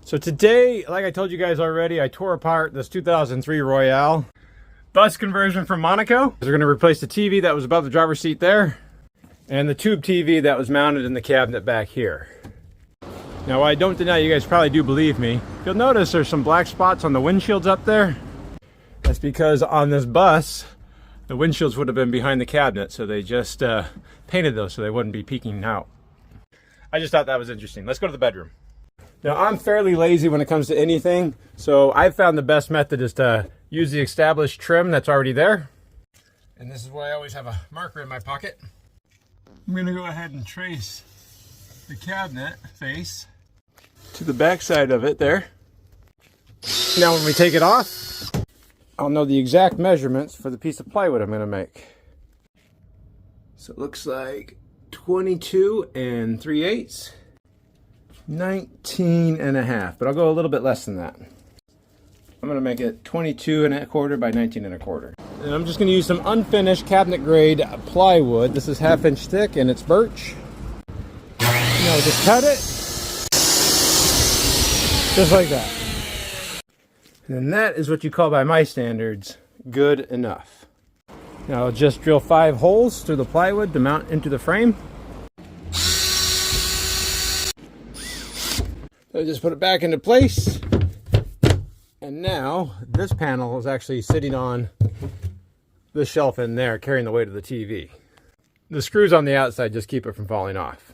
So today, like I told you guys already, I tore apart this 2003 Royale bus conversion from Monaco. We're going to replace the TV that was above the driver's seat there and the tube TV that was mounted in the cabinet back here. Now, I don't deny, you guys probably do believe me. You'll notice there's some black spots on the windshields up there. That's because on this bus, the windshields would have been behind the cabinet, so they just painted those so they wouldn't be peeking out. I just thought that was interesting. Let's go to the bedroom. Now, I'm fairly lazy when it comes to anything, so I found the best method is to use the established trim that's already there. And this is why I always have a marker in my pocket. I'm going to go ahead and trace the cabinet face to the back side of it there. Now when we take it off, I'll know the exact measurements for the piece of plywood I'm going to make. So it looks like 22 3/8, 19 1/2, but I'll go a little bit less than that. I'm going to make it 22 1/4 by 19 1/4. And I'm just going to use some unfinished cabinet grade plywood. This is 1/2 inch thick and it's birch. Now just cut it, just like that. And that is what you call, by my standards, good enough. Now I'll just drill 5 holes through the plywood to mount into the frame. So just put it back into place. And now this panel is actually sitting on the shelf in there, carrying the weight of the TV. The screws on the outside just keep it from falling off.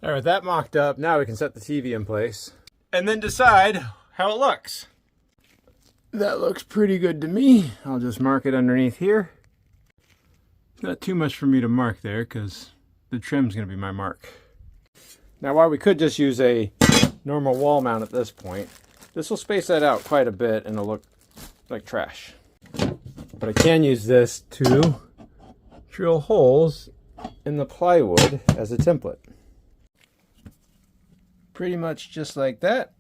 All right, that mocked up, now we can set the TV in place and then decide how it looks. That looks pretty good to me. I'll just mark it underneath here. Not too much for me to mark there because the trim's going to be my mark. Now, while we could just use a normal wall mount at this point, this will space that out quite a bit and it'll look like trash. But I can use this to drill holes in the plywood as a template. Pretty much just like that.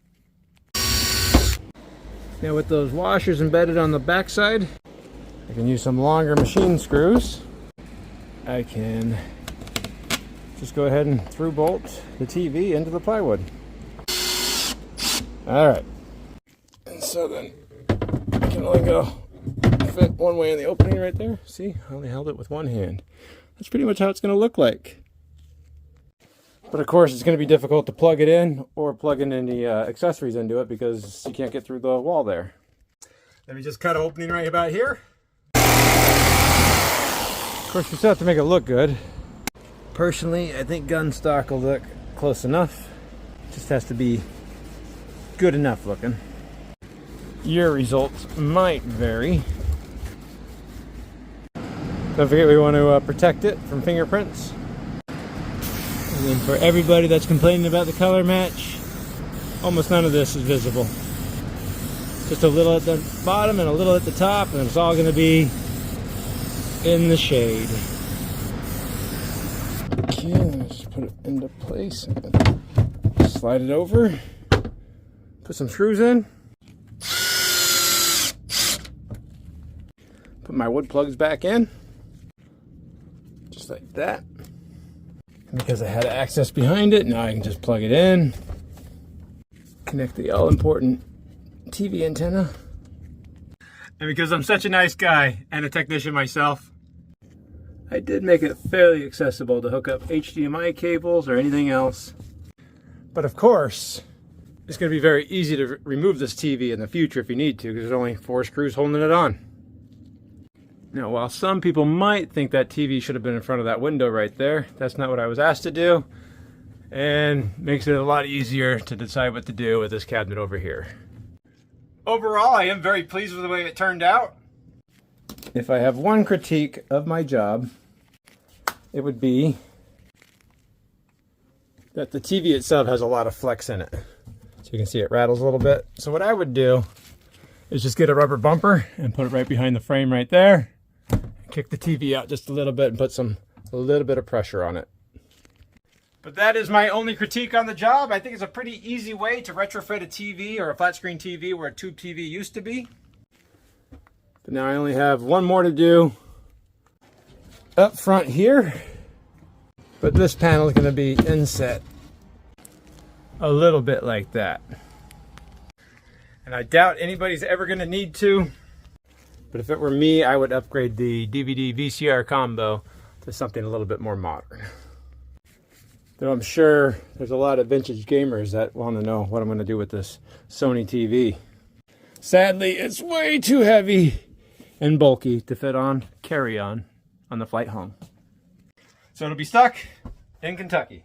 Now with those washers embedded on the back side, I can use some longer machine screws. I can just go ahead and through bolt the TV into the plywood. Alright. And so then I can only go fit one way in the opening right there. See, I only held it with one hand. That's pretty much how it's going to look like. But of course, it's going to be difficult to plug it in or plug in any accessories into it because you can't get through the wall there. Let me just cut an opening right about here. Of course, we still have to make it look good. Personally, I think gun stock will look close enough. It just has to be good enough looking. Your results might vary. Don't forget we want to protect it from fingerprints. And then for everybody that's complaining about the color match, almost none of this is visible. Just a little at the bottom and a little at the top, and it's all going to be in the shade. Okay, let's just put it into place and slide it over. Put some screws in. Put my wood plugs back in. Just like that. Because I had access behind it, now I can just plug it in. Connect the all-important TV antenna. And because I'm such a nice guy and a technician myself, I did make it fairly accessible to hook up HDMI cables or anything else. But of course, it's going to be very easy to remove this TV in the future if you need to, because there's only 4 screws holding it on. Now, while some people might think that TV should have been in front of that window right there, that's not what I was asked to do, and makes it a lot easier to decide what to do with this cabinet over here. Overall, I am very pleased with the way it turned out. If I have one critique of my job, it would be that the TV itself has a lot of flex in it. So you can see it rattles a little bit. So what I would do is just get a rubber bumper and put it right behind the frame right there. Kick the TV out just a little bit and put a little bit of pressure on it. But that is my only critique on the job. I think it's a pretty easy way to retrofit a TV or a flat screen TV where a tube TV used to be. But now I only have one more to do up front here. But this panel is going to be inset a little bit like that. And I doubt anybody's ever going to need to, but if it were me, I would upgrade the DVD VCR combo to something a little bit more modern. Though I'm sure there's a lot of vintage gamers that want to know what I'm going to do with this Sony TV. Sadly, it's way too heavy and bulky to fit on carry-on the flight home. So it'll be stuck in Kentucky.